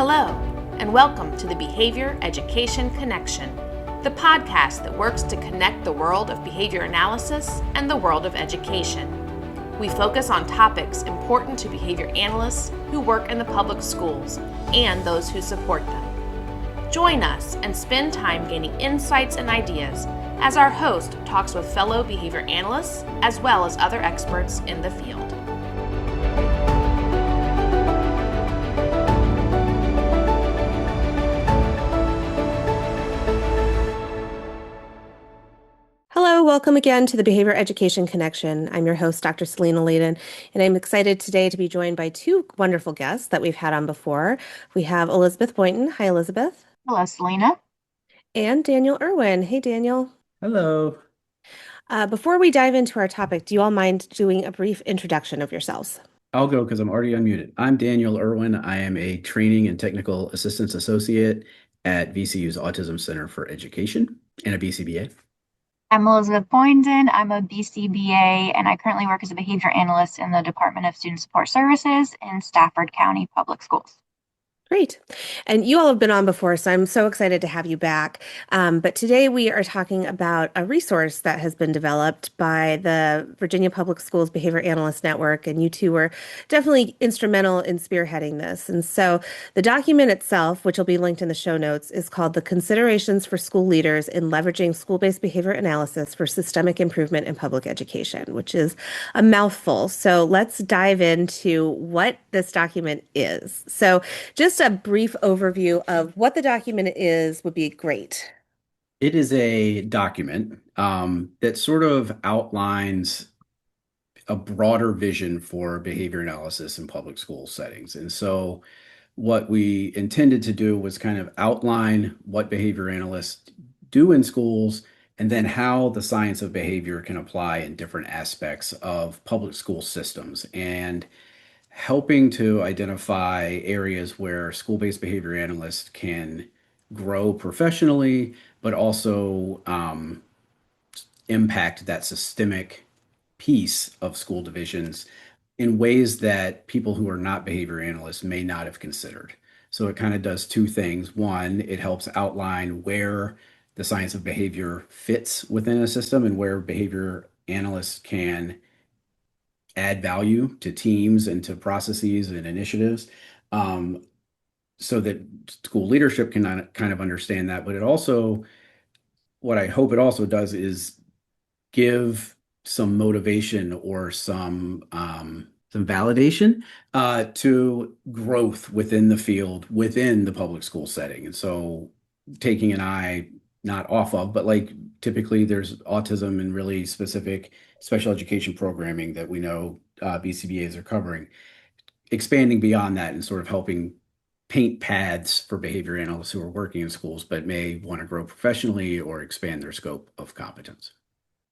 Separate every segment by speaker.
Speaker 1: Hello, and welcome to the Behavior Education Connection, the podcast that works to connect the world of behavior analysis and the world of education. We focus on topics important to behavior analysts who work in the public schools and those who support them. Join us and spend time gaining insights and ideas as our host talks with fellow behavior analysts as well as other experts in the field.
Speaker 2: Hello, welcome again to the Behavior Education Connection. I'm your host, Dr. Selena Layden, and I'm excited today to be joined by two wonderful guests that we've had on before. We have Elizabeth Boynton. Hi, Elizabeth.
Speaker 3: Hello, Selena.
Speaker 2: And Daniel Irwin. Hey, Daniel.
Speaker 4: Hello.
Speaker 2: Before we dive into our topic, do you all mind doing a brief introduction of yourselves?
Speaker 4: I'll go because I'm already unmuted. I'm Daniel Irwin. I am a Training and Technical Assistance Associate at VCU's Autism Center for Education and a BCBA.
Speaker 3: I'm Elizabeth Boynton. I'm a BCBA, and I currently work as a behavior analyst in the Department of Student Support Services in Stafford County Public Schools.
Speaker 2: Great. And you all have been on before, so I'm so excited to have you back. But today we are talking about a resource that has been developed by the Virginia Public Schools Behavior Analyst Network, and you two were definitely instrumental in spearheading this. And so the document itself, which will be linked in the show notes, is called The Considerations for School Leaders in Leveraging School-Based Behavior Analysis for Systemic Improvement in Public Education, which is a mouthful. So let's dive into what this document is. So just a brief overview of what the document is would be great.
Speaker 4: It is a document that sort of outlines a broader vision for behavior analysis in public school settings. And so what we intended to do was kind of outline what behavior analysts do in schools and then how the science of behavior can apply in different aspects of public school systems, and helping to identify areas where school-based behavior analysts can grow professionally, but also impact that systemic piece of school divisions in ways that people who are not behavior analysts may not have considered. So it kind of does two things. One, it helps outline where the science of behavior fits within a system and where behavior analysts can add value to teams and to processes and initiatives, so that school leadership can kind of understand that. But it also, what I hope it also does is give some motivation or some validation to growth within the field, within the public school setting. And so taking an eye not off of, but like typically there's autism and really specific special education programming that we know BCBAs are covering, expanding beyond that and sort of helping paint paths for behavior analysts who are working in schools but may want to grow professionally or expand their scope of competence.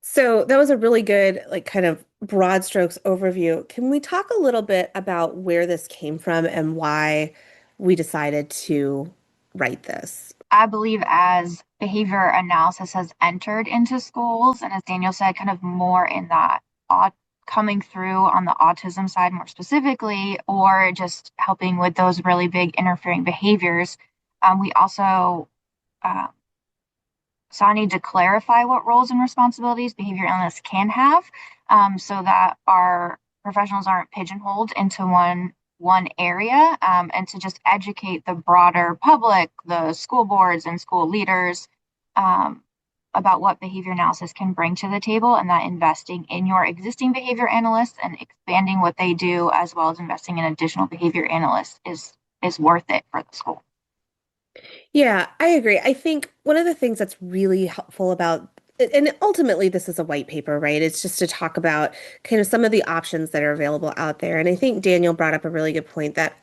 Speaker 2: So that was a really good, like, kind of broad strokes overview. Can we talk a little bit about where this came from and why we decided to write this?
Speaker 3: I believe as behavior analysis has entered into schools, and as Daniel said, kind of more in that coming through on the autism side more specifically, or just helping with those really big interfering behaviors, we also saw a need to clarify what roles and responsibilities behavior analysts can have, so that our professionals aren't pigeonholed into one area, and to just educate the broader public, the school boards and school leaders, about what behavior analysis can bring to the table, and that investing in your existing behavior analysts and expanding what they do, as well as investing in additional behavior analysts, is worth it for the school.
Speaker 2: Yeah, I agree. I think one of the things that's really helpful about, and ultimately this is a white paper, right? It's just to talk about kind of some of the options that are available out there. And I think Daniel brought up a really good point that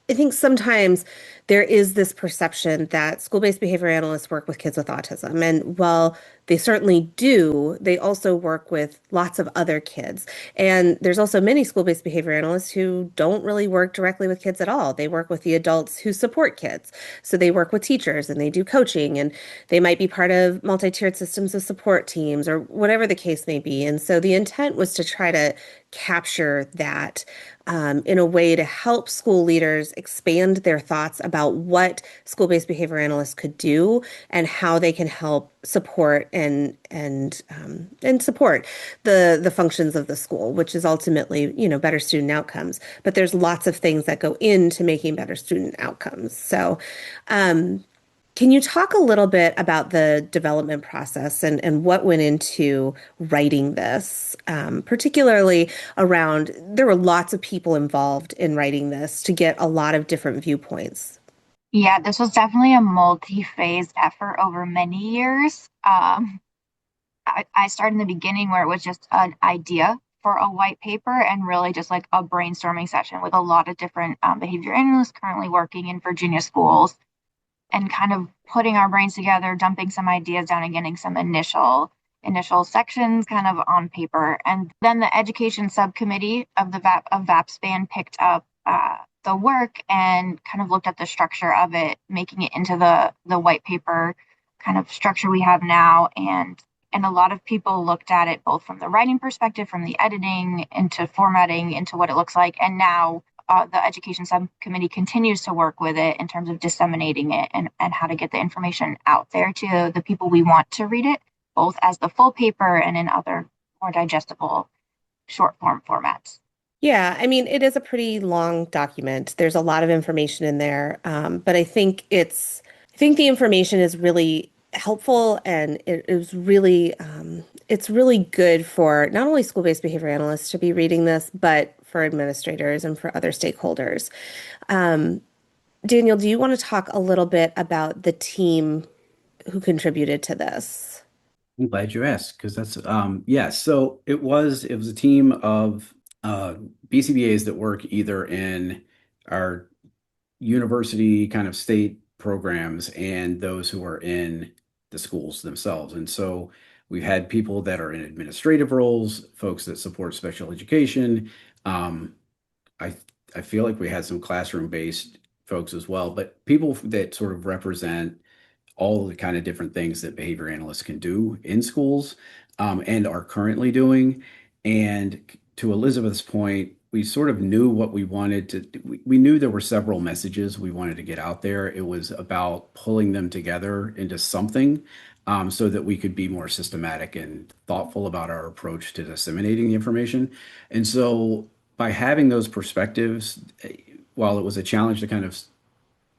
Speaker 2: I think sometimes there is this perception that school-based behavior analysts work with kids with autism. And while they certainly do, they also work with lots of other kids. And there's also many school-based behavior analysts who don't really work directly with kids at all. They work with the adults who support kids. So they work with teachers and they do coaching, and they might be part of multi-tiered systems of support teams or whatever the case may be. And so the intent was to try to capture that in a way to help school leaders expand their thoughts about about what school-based behavior analysts could do and how they can help support and support the functions of the school, which is ultimately, better student outcomes. But there's lots of things that go into making better student outcomes. So, can you talk a little bit about the development process and what went into writing this, particularly around, there were lots of people involved in writing this to get a lot of different viewpoints.
Speaker 3: Yeah, this was definitely a multi-phase effort over many years. I started in the beginning where it was just an idea for a white paper and really just like a brainstorming session with a lot of different behavior analysts currently working in Virginia schools and kind of putting our brains together, dumping some ideas down and getting some initial sections kind of on paper. And then the education subcommittee of the VAPSPAN picked up the work and kind of looked at the structure of it, making it into the white paper kind of structure we have now. And a lot of people looked at it both from the writing perspective, from the editing, into formatting, into what it looks like. And now the education subcommittee continues to work with it in terms of disseminating it and how to get the information out there to the people we want to read it, both as the full paper and in other more digestible short form formats.
Speaker 2: Yeah, I mean, it is a pretty long document. There's a lot of information in there, but I think the information is really helpful, and it's really good for not only school-based behavior analysts to be reading this, but for administrators and for other stakeholders. Daniel, do you want to talk a little bit about the team who contributed to this?
Speaker 4: I'm glad you asked because that's yeah. So it was a team of BCBAs that work either in our university kind of state programs and those who are in the schools themselves. And so we've had people that are in administrative roles, folks that support special education. Um, I I feel like we had some classroom-based folks as well, but people that sort of represent all the kind of different things that behavior analysts can do in schools, and are currently doing. And to Elizabeth's point, we sort of knew what we wanted to, we knew there were several messages we wanted to get out there. It was about pulling them together into something, so that we could be more systematic and thoughtful about our approach to disseminating the information. And so by having those perspectives, while it was a challenge to kind of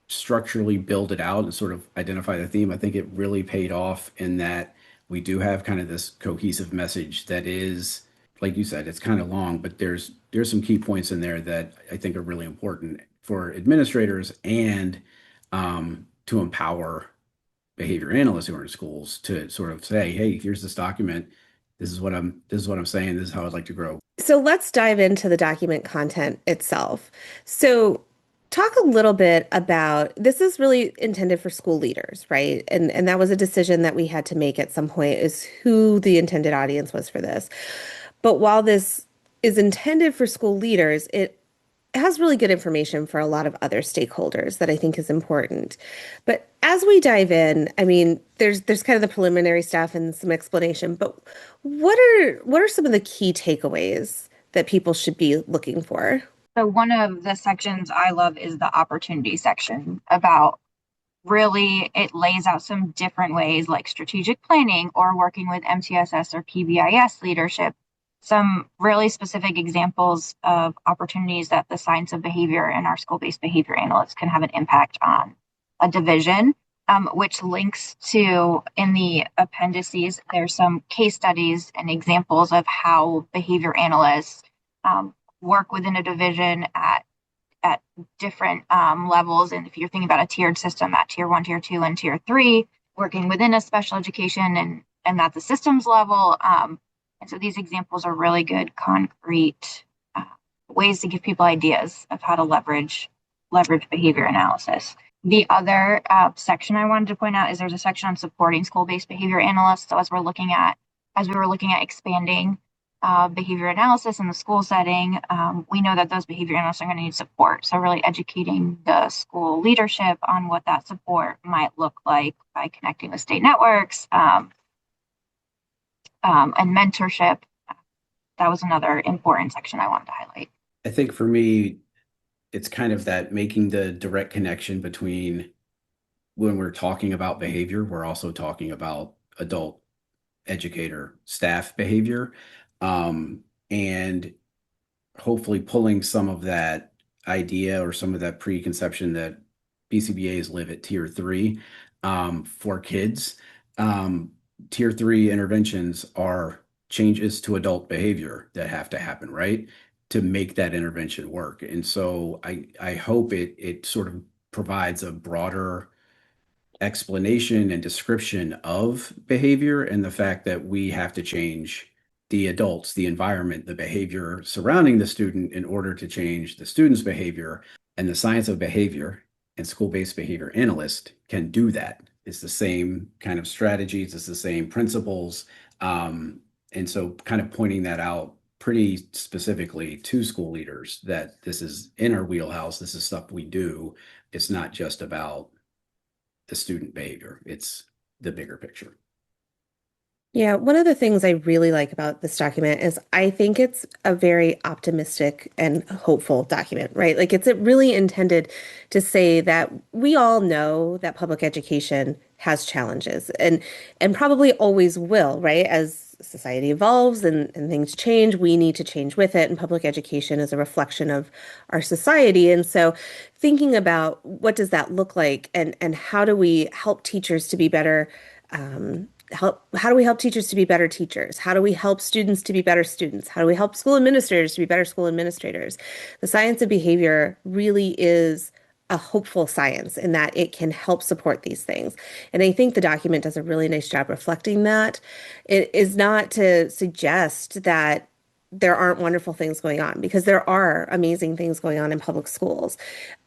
Speaker 4: structurally build it out and sort of identify the theme, I think it really paid off in that we do have kind of this cohesive message that is, like you said, it's kind of long, but there's some key points in there that I think are really important for administrators and to empower behavior analysts who are in schools to sort of say, hey, here's this document. This is what I'm saying. This is how I'd like to grow.
Speaker 2: So let's dive into the document content itself. So talk a little bit about, this is really intended for school leaders, right? And that was a decision that we had to make at some point, is who the intended audience was for this. But while this is intended for school leaders, it has really good information for a lot of other stakeholders that I think is important. But as we dive in, I mean, there's kind of the preliminary stuff and some explanation, but what are some of the key takeaways that people should be looking for?
Speaker 3: So one of the sections I love is the opportunity section about really it lays out some different ways like strategic planning or working with MTSS or PBIS leadership, some really specific examples of opportunities that the science of behavior and our school-based behavior analysts can have an impact on a division, which links to, in the appendices, there's some case studies and examples of how behavior analysts work within a division at different levels. And if you're thinking about a tiered system at tier 1, tier 2, and tier 3, working within a special education and at the systems level. And so these examples are really good, concrete ways to give people ideas of how to leverage behavior analysis. The other section I wanted to point out is there's a section on supporting school-based behavior analysts. So as we were looking at expanding behavior analysis in the school setting, we know that those behavior analysts are going to need support. So really educating the school leadership on what that support might look like by connecting with state networks, and mentorship. That was another important section I wanted to highlight.
Speaker 4: I think for me, it's kind of that making the direct connection between when we're talking about behavior, we're also talking about adult educator staff behavior. And hopefully pulling some of that idea or some of that preconception that BCBAs live at tier three for kids. Um, Tier three interventions are changes to adult behavior that have to happen, right? To make that intervention work. And so I hope it sort of provides a broader explanation and description of behavior and the fact that we have to change the adults, the environment, the behavior surrounding the student in order to change the student's behavior. And the science of behavior and school-based behavior analyst can do that. It's the same kind of strategies, it's the same principles. And so kind of pointing that out pretty specifically to school leaders that this is in our wheelhouse, this is stuff we do. It's not just about the student behavior. It's the bigger picture.
Speaker 2: Yeah, one of the things I really like about this document is I think it's a very optimistic and hopeful document, right? Like it's really intended to say that we all know that public education has challenges and probably always will, right? As society evolves and things change, we need to change with it. And public education is a reflection of our society. And so thinking about what does that look like and how do we help teachers to be better how do we help teachers to be better teachers? How do we help students to be better students? How do we help school administrators to be better school administrators? The science of behavior really is a hopeful science in that it can help support these things. And I think the document does a really nice job reflecting that. It is not to suggest that there aren't wonderful things going on because there are amazing things going on in public schools.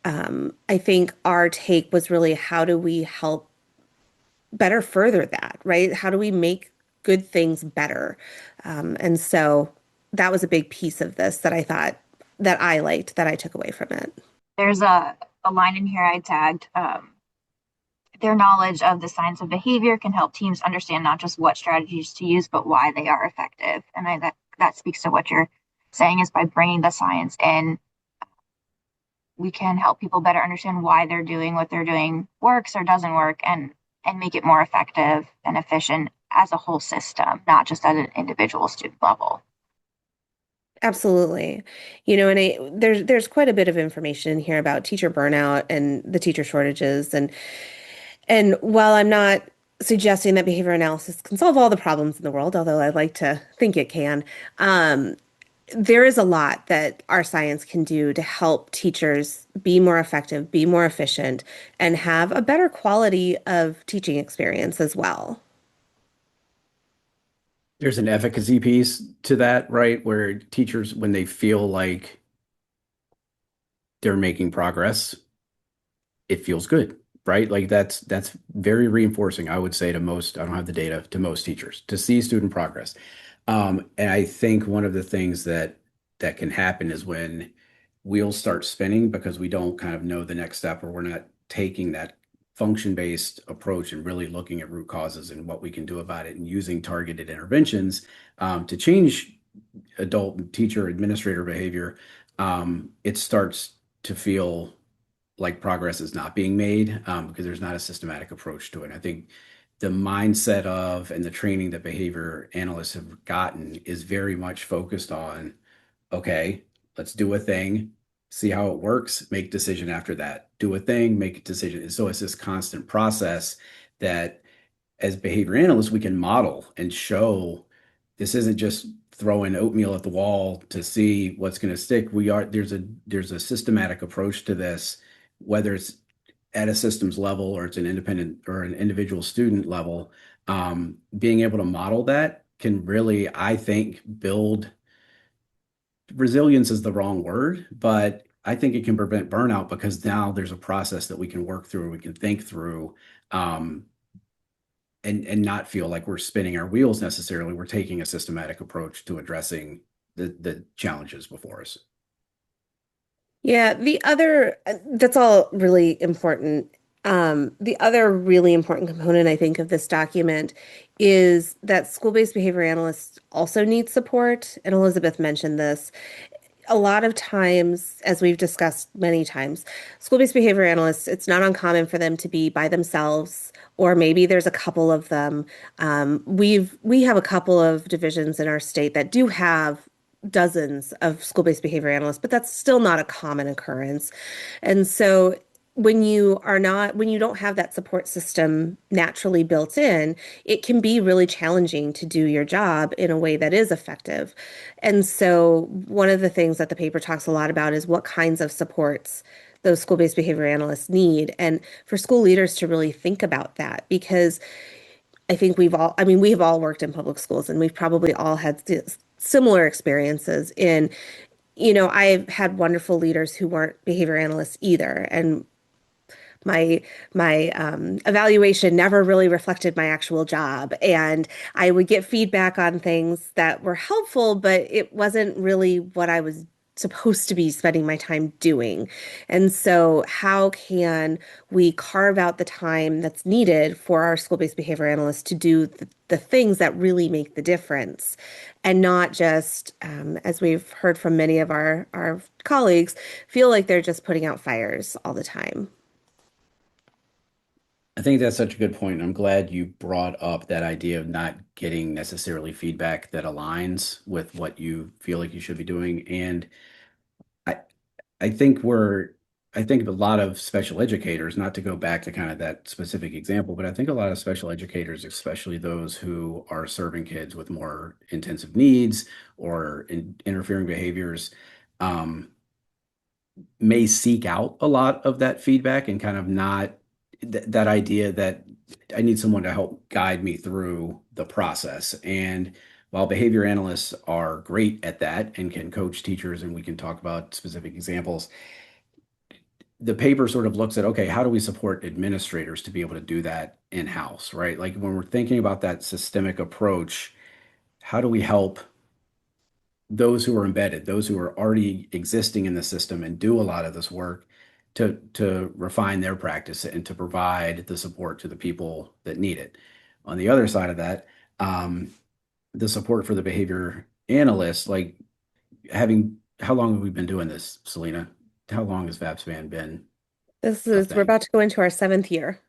Speaker 2: I think our take was really how do we help better further that, right? How do we make good things better? And so that was a big piece of this that I thought that I liked, that I took away from it.
Speaker 3: There's a line in here I tagged. Their knowledge of the science of behavior can help teams understand not just what strategies to use, but why they are effective. And that speaks to what you're saying is by bringing the science in, we can help people better understand why they're doing what they're doing works or doesn't work and make it more effective and efficient as a whole system, not just at an individual student level.
Speaker 2: Absolutely. And there's quite a bit of information in here about teacher burnout and the teacher shortages and while I'm not suggesting that behavior analysis can solve all the problems in the world, although I'd like to think it can, there is a lot that our science can do to help teachers be more effective, be more efficient, and have a better quality of teaching experience as well.
Speaker 4: There's an efficacy piece to that, right? Where teachers, when they feel like they're making progress, it feels good, right? Like that's very reinforcing, I would say, to most, I don't have the data, to most teachers to see student progress. And I think one of the things that can happen is when wheels start spinning because we don't kind of know the next step or we're not taking that function-based approach and really looking at root causes and what we can do about it and using targeted interventions to change adult teacher administrator behavior. It starts to feel like progress is not being made because there's not a systematic approach to it. I think the mindset of and the training that behavior analysts have gotten is very much focused on, okay, let's do a thing, see how it works, make decision after that. Do a thing, make a decision. And so it's this constant process that as behavior analysts, we can model and show this isn't just throwing oatmeal at the wall to see what's going to stick. There's a systematic approach to this, whether it's at a systems level or it's an independent or an individual student level. Being able to model that can really, I think, build resilience is the wrong word, but I think it can prevent burnout because now there's a process that we can work through, we can think through, and not feel like we're spinning our wheels necessarily. We're taking a systematic approach to addressing the challenges before us.
Speaker 2: Yeah, that's all really important. The other really important component, I think, of this document is that school-based behavior analysts also need support. And Elizabeth mentioned this. a lot of times, as we've discussed many times, school-based behavior analysts, it's not uncommon for them to be by themselves, or maybe there's a couple of them. We have a couple of divisions in our state that do have dozens of school-based behavior analysts, but that's still not a common occurrence. And so when you don't have that support system naturally built in, it can be really challenging to do your job in a way that is effective. And so one of the things that the paper talks a lot about is what kinds of supports those school-based behavior analysts need, and for school leaders to really think about that, because I think I mean, we have all worked in public schools and we've probably all had similar experiences in, I've had wonderful leaders who weren't behavior analysts either. And my evaluation never really reflected my actual job, and I would get feedback on things that were helpful, but it wasn't really what I was supposed to be spending my time doing. And so how can we carve out the time that's needed for our school-based behavior analysts to do the things that really make the difference, and not just, as we've heard from many of our colleagues, feel like they're just putting out fires all the time.
Speaker 4: I think that's such a good point. I'm glad you brought up that idea of not getting necessarily feedback that aligns with what you feel like you should be doing. And I I think I think a lot of special educators, not to go back to kind of that specific example, but I think a lot of special educators, especially those who are serving kids with more intensive needs or interfering behaviors, um, may seek out a lot of that feedback and kind of not that idea that I need someone to help guide me through the process. And while behavior analysts are great at that and can coach teachers, and we can talk about specific examples, the paper sort of looks at, okay, how do we support administrators to be able to do that in-house, right? Like when we're thinking about that systemic approach, how do we help those who are embedded, those who are already existing in the system and do a lot of this work to refine their practice and to provide the support to the people that need it. On the other side of that, the support for the behavior analyst, like how long have we been doing this, Selena? How long has VAPSPAN been a
Speaker 2: We're
Speaker 4: thing?
Speaker 2: about to go into our seventh year.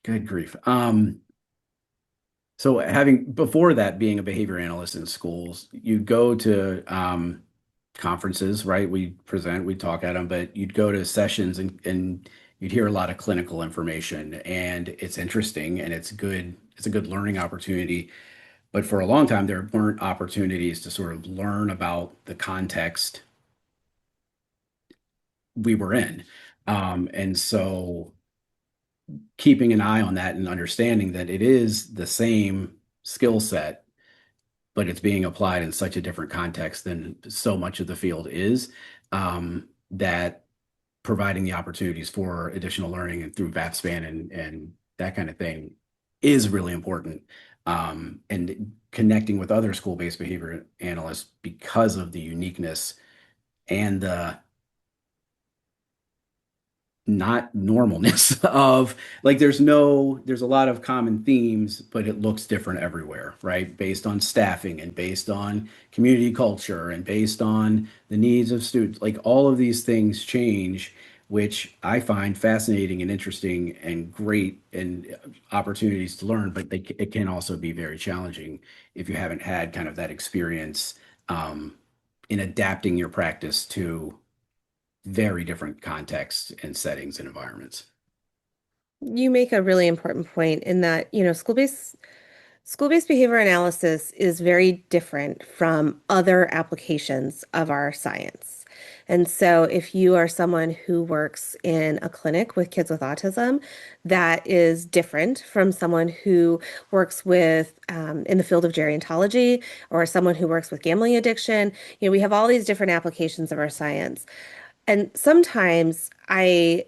Speaker 4: Good grief. So having before that being a behavior analyst in schools, you'd go to conferences, right? We present, we talk at them, but you'd go to sessions and you'd hear a lot of clinical information, and it's interesting and it's good. It's a good learning opportunity. But for a long time, there weren't opportunities to sort of learn about the context we were in. And so keeping an eye on that and understanding that it is the same skill set, but it's being applied in such a different context than so much of the field is, that providing the opportunities for additional learning and through VAPSPAN and that kind of thing is really important. And connecting with other school-based behavior analysts because of the uniqueness and the not normalness of, like, there's a lot of common themes, but it looks different everywhere, right? Based on staffing and based on community culture and based on the needs of students. Like all of these things change, which I find fascinating and interesting and great and opportunities to learn, but it can also be very challenging if you haven't had kind of that experience in adapting your practice to very different contexts and settings and environments.
Speaker 2: You make a really important point in that, school-based behavior analysis is very different from other applications of our science. And so if you are someone who works in a clinic with kids with autism, that is different from someone who works with in the field of gerontology, or someone who works with gambling addiction. We have all these different applications of our science. And sometimes I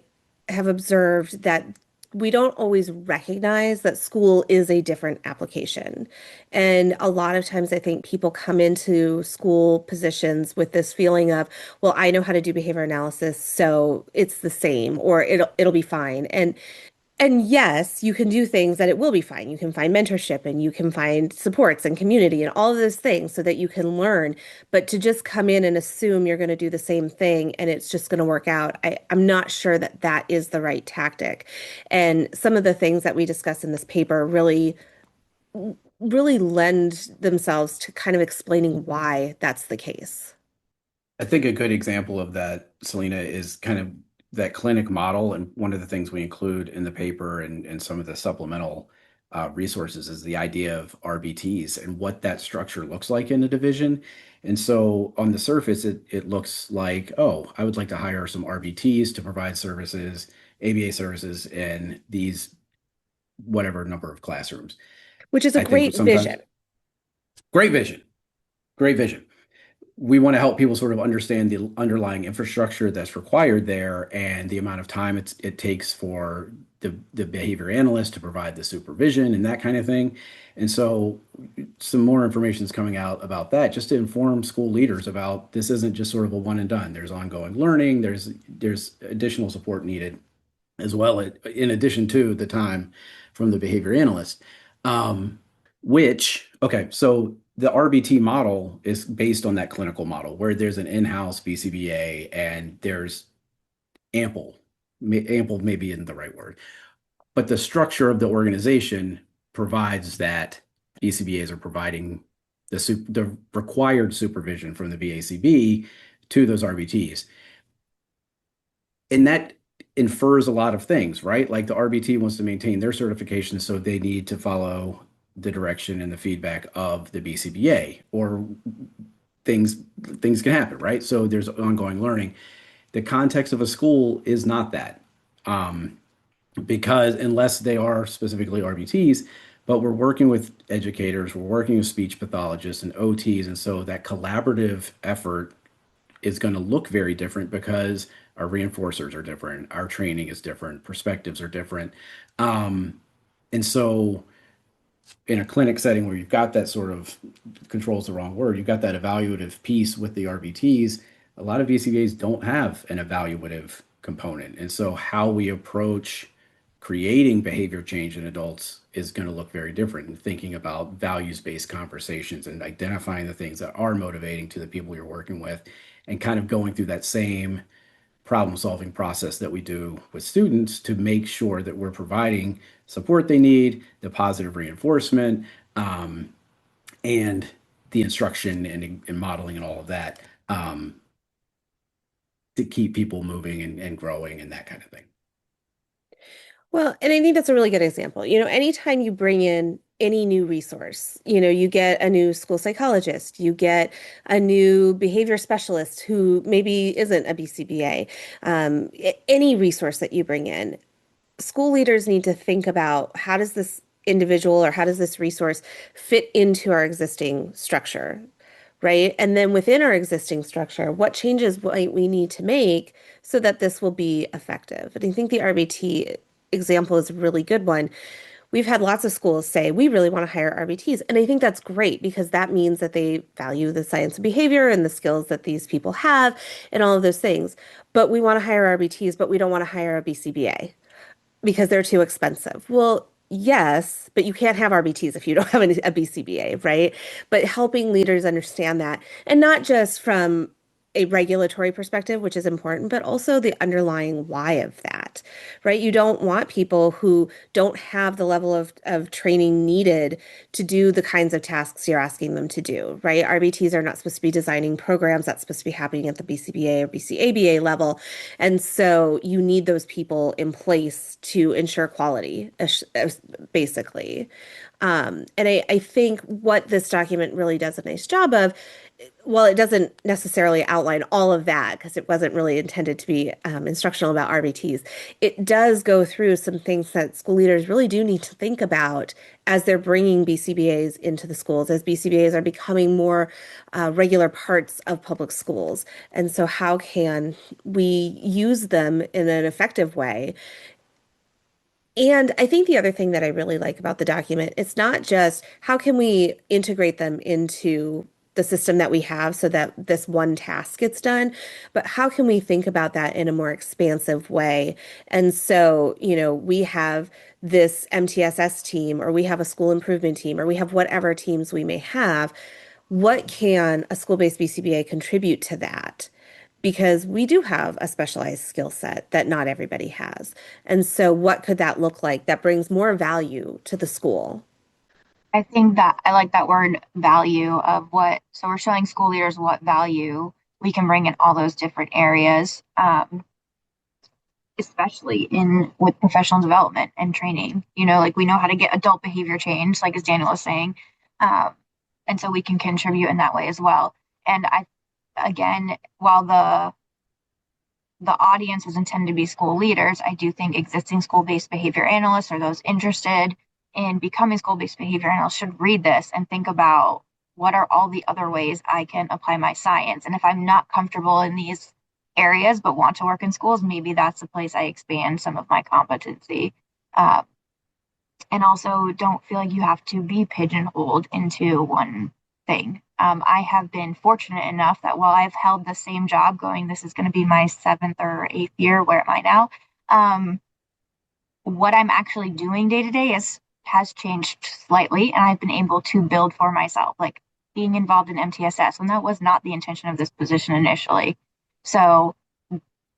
Speaker 2: have observed that we don't always recognize that school is a different application. And a lot of times I think people come into school positions with this feeling of, well, I know how to do behavior analysis, so it's the same, or it'll be fine. And And yes, you can do things that it will be fine. You can find mentorship and you can find supports and community and all of those things so that you can learn. But to just come in and assume you're going to do the same thing and it's just going to work out, I'm not sure that that is the right tactic. And some of the things that we discuss in this paper really lend themselves to kind of explaining why that's the case.
Speaker 4: I think a good example of that, Selena, is kind of that clinic model. And one of the things we include in the paper and some of the supplemental resources is the idea of RBTs and what that structure looks like in a division. And so on the surface, it looks like, oh, I would like to hire some RBTs to provide services, ABA services in these whatever number of classrooms.
Speaker 2: Which is a
Speaker 4: I think
Speaker 2: great
Speaker 4: sometimes
Speaker 2: vision.
Speaker 4: great vision, great vision. We want to help people sort of understand the underlying infrastructure that's required there and the amount of time it takes for the behavior analyst to provide the supervision and that kind of thing. And so some more information is coming out about that just to inform school leaders about this isn't just sort of a one and done. There's ongoing learning, there's additional support needed as well, in addition to the time from the behavior analyst. Um, okay, so the RBT model is based on that clinical model where there's an in-house BCBA and there's ample, ample maybe isn't the right word, but the structure of the organization provides that BCBAs are providing the required supervision from the BACB to those RBTs. And that infers a lot of things, right? Like the RBT wants to maintain their certification, so they need to follow the direction and the feedback of the BCBA, or things things can happen, right? So there's ongoing learning. The context of a school is not that, um, because unless they are specifically RBTs, but we're working with educators, we're working with speech pathologists and OTs, and so that collaborative effort is going to look very different because our reinforcers are different, our training is different, perspectives are different. Um, and so in a clinic setting where you've got that sort of, control's the wrong word, you've got that evaluative piece with the RBTs, a lot of BCBAs don't have an evaluative component. And so how we approach creating behavior change in adults is going to look very different, and thinking about values-based conversations and identifying the things that are motivating to the people you're working with and kind of going through that same problem solving process that we do with students to make sure that we're providing support they need, the positive reinforcement, um, and the instruction and modeling and all of that, to keep people moving and growing and that kind of thing.
Speaker 2: Well, and I think that's a really good example. Anytime you bring in any new resource, you get a new school psychologist, you get a new behavior specialist who maybe isn't a BCBA, any resource that you bring in, school leaders need to think about how does this individual or how does this resource fit into our existing structure, right? And then within our existing structure, what changes might we need to make so that this will be effective? And I think the RBT example is a really good one. We've had lots of schools say, we really want to hire RBTs. And I think that's great because that means that they value the science of behavior and the skills that these people have and all of those things. But we want to hire RBTs, but we don't want to hire a BCBA because they're too expensive. Well, yes, but you can't have RBTs if you don't have a BCBA, right? But helping leaders understand that, and not just from a regulatory perspective, which is important, but also the underlying why of that, right? You don't want people who don't have the level of training needed to do the kinds of tasks you're asking them to do, right? RBTs are not supposed to be designing programs. That's supposed to be happening at the BCBA or BCABA level. And so you need those people in place to ensure quality, basically. And I think what this document really does a nice job of, well, it doesn't necessarily outline all of that because it wasn't really intended to be instructional about RBTs. It does go through some things that school leaders really do need to think about as they're bringing BCBAs into the schools, as BCBAs are becoming more regular parts of public schools. And so how can we use them in an effective way? And I think the other thing that I really like about the document, it's not just how can we integrate them into the system that we have so that this one task gets done, but how can we think about that in a more expansive way? And so, we have this MTSS team, or we have a school improvement team, or we have whatever teams we may have. What can a school-based BCBA contribute to that? Because we do have a specialized skill set that not everybody has. And so, what could that look like that brings more value to the school?
Speaker 3: I think that I like that word value of so we're showing school leaders what value we can bring in all those different areas, especially in with professional development and training. Like we know how to get adult behavior change, like as Daniel was saying. Um, and so we can contribute in that way as well. And again, while the audience is intended to be school leaders, I do think existing school-based behavior analysts or those interested in becoming school-based behavior analysts should read this and think about what are all the other ways I can apply my science. And if I'm not comfortable in these areas but want to work in schools, maybe that's the place I expand some of my competency. Uh, and also don't feel like you have to be pigeonholed into one thing. I have been fortunate enough that while I've held the same job going, this is going to be my 7th or 8th year. Where am I now? Um, what I'm actually doing day to day has changed slightly, and I've been able to build for myself, like being involved in MTSS when that was not the intention of this position initially. So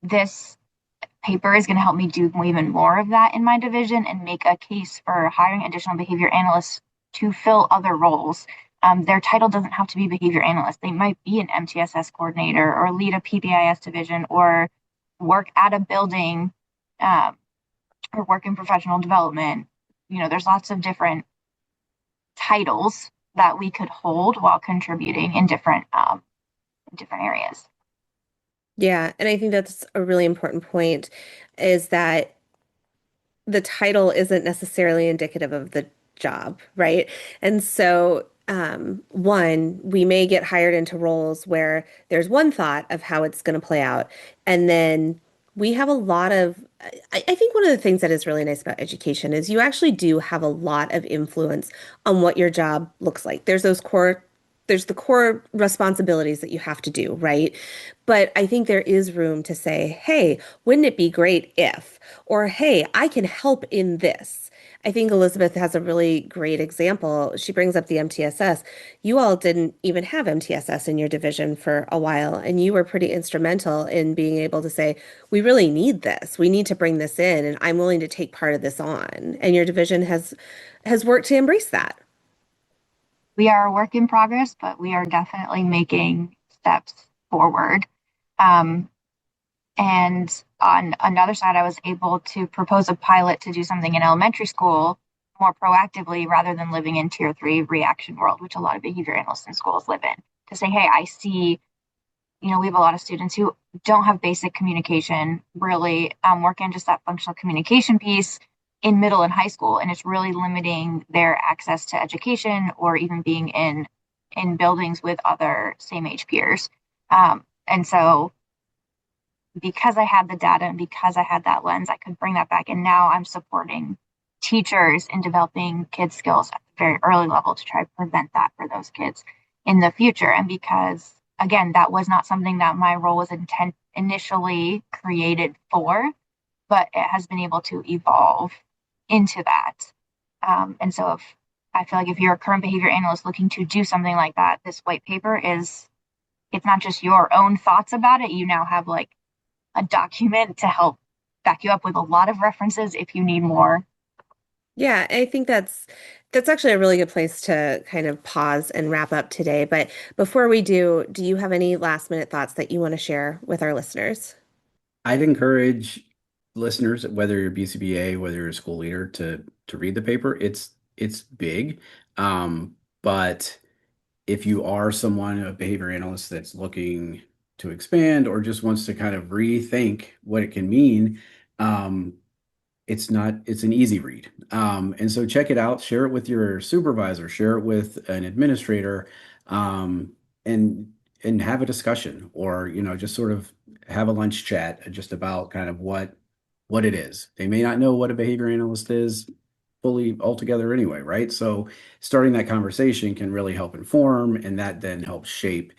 Speaker 3: this paper is going to help me do even more of that in my division and make a case for hiring additional behavior analysts to fill other roles. Their title doesn't have to be behavior analyst. They might be an MTSS coordinator or lead a PBIS division or work at a building, or work in professional development. There's lots of different titles that we could hold while contributing in different areas.
Speaker 2: Yeah, and I think that's a really important point is that the title isn't necessarily indicative of the job, right? And so, one, we may get hired into roles where there's one thought of how it's going to play out. And then we have a lot of, I think one of the things that is really nice about education is you actually do have a lot of influence on what your job looks like. There's the core responsibilities that you have to do, right? But I think there is room to say, hey, wouldn't it be great if, or hey, I can help in this. I think Elizabeth has a really great example. She brings up the MTSS. You all didn't even have MTSS in your division for a while, and you were pretty instrumental in being able to say, we really need this. We need to bring this in, and I'm willing to take part of this on. And your division has worked to embrace that.
Speaker 3: We are a work in progress, but we are definitely making steps forward. Um, and on another side, I was able to propose a pilot to do something in elementary school more proactively rather than living in tier 3 reaction world, which a lot of behavior analysts in schools live in. To say, hey, I see, we have a lot of students who don't have basic communication, really working just that functional communication piece in middle and high school, and it's really limiting their access to education or even being in buildings with other same age peers. And so because I had the data and because I had that lens, I could bring that back. And now I'm supporting teachers in developing kids' skills at the very early level to try to prevent that for those kids in the future. And because, again, that was not something that my role was initially created for, but it has been able to evolve into that. And so I feel like if you're a current behavior analyst looking to do something like that, this white paper it's not just your own thoughts about it. You now have like a document to help back you up with a lot of references if you need more.
Speaker 2: Yeah, I think that's actually a really good place to kind of pause and wrap up today. But before we do you have any last minute thoughts that you want to share with our listeners?
Speaker 4: I'd encourage listeners, whether you're BCBA, whether you're a school leader, to read the paper. It's big, but if you are someone, a behavior analyst that's looking to expand or just wants to kind of rethink what it can mean, um, it's an easy read. And so check it out, share it with your supervisor, share it with an administrator, um, and have a discussion, or just sort of have a lunch chat just about kind of what it is. They may not know what a behavior analyst is, fully altogether anyway, right? So starting that conversation can really help inform, and that then helps shape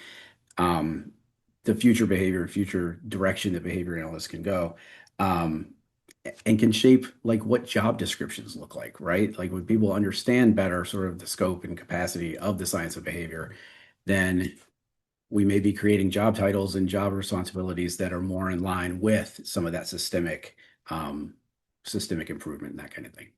Speaker 4: the future behavior, future direction that behavior analysts can go. And can shape like what job descriptions look like, right? Like when people understand better sort of the scope and capacity of the science of behavior, then we may be creating job titles and job responsibilities that are more in line with some of that systemic improvement and that kind of thing.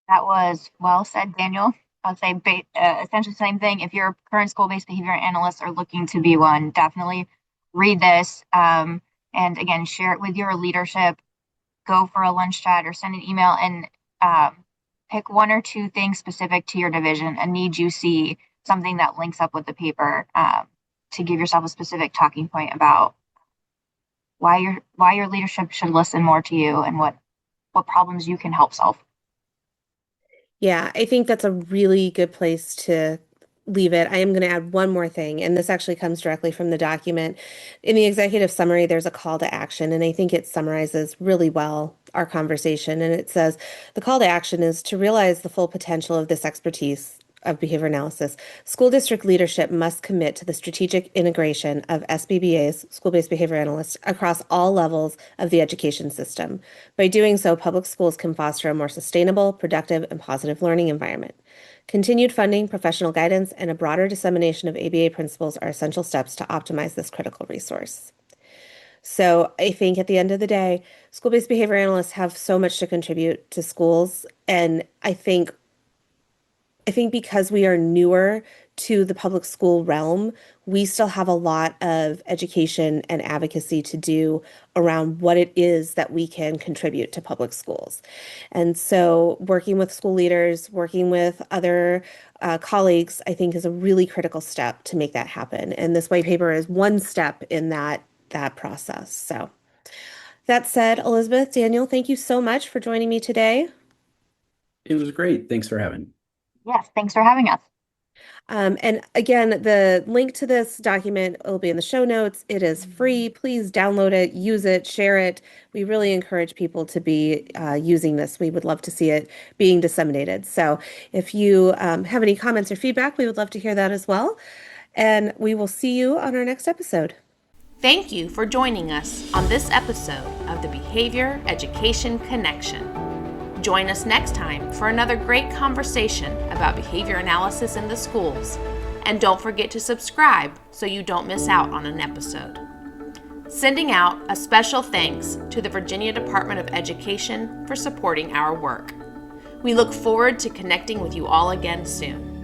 Speaker 3: That was well said, Daniel. I would say essentially the same thing. If you're a current school-based behavior analyst or looking to be one, definitely read this. And again, share it with your leadership. Go for a lunch chat or send an email and pick one or two things specific to your division, a need you see, something that links up with the paper, to give yourself a specific talking point about why your leadership should listen more to you and what problems you can help solve.
Speaker 2: Yeah, I think that's a really good place to leave it. I am going to add one more thing, and this actually comes directly from the document. In the executive summary, there's a call to action, and I think it summarizes really well our conversation. And it says the call to action is to realize the full potential of this expertise of behavior analysis. School district leadership must commit to the strategic integration of SBBA's, school-based behavior analysts, across all levels of the education system. By doing so, public schools can foster a more sustainable, productive, and positive learning environment. Continued funding, professional guidance, and a broader dissemination of ABA principles are essential steps to optimize this critical resource. So I think at the end of the day, school-based behavior analysts have so much to contribute to schools. And I think because we are newer to the public school realm, we still have a lot of education and advocacy to do around what it is that we can contribute to public schools. And so working with school leaders, working with other colleagues, I think is a really critical step to make that happen. And this white paper is one step in that process. So that said, Elizabeth, Daniel, thank you so much for joining me today.
Speaker 4: It was great. Thanks for having me.
Speaker 3: Yes, thanks for having us.
Speaker 2: And again, the link to this document will be in the show notes. It is free. Please download it, use it, share it. We really encourage people to be using this. We would love to see it being disseminated. So if you have any comments or feedback, we would love to hear that as well. And we will see you on our next episode.
Speaker 1: Thank you for joining us on this episode of the Behavior Education Connection. Join us next time for another great conversation about behavior analysis in the schools. And don't forget to subscribe so you don't miss out on an episode. Sending out a special thanks to the Virginia Department of Education for supporting our work. We look forward to connecting with you all again soon.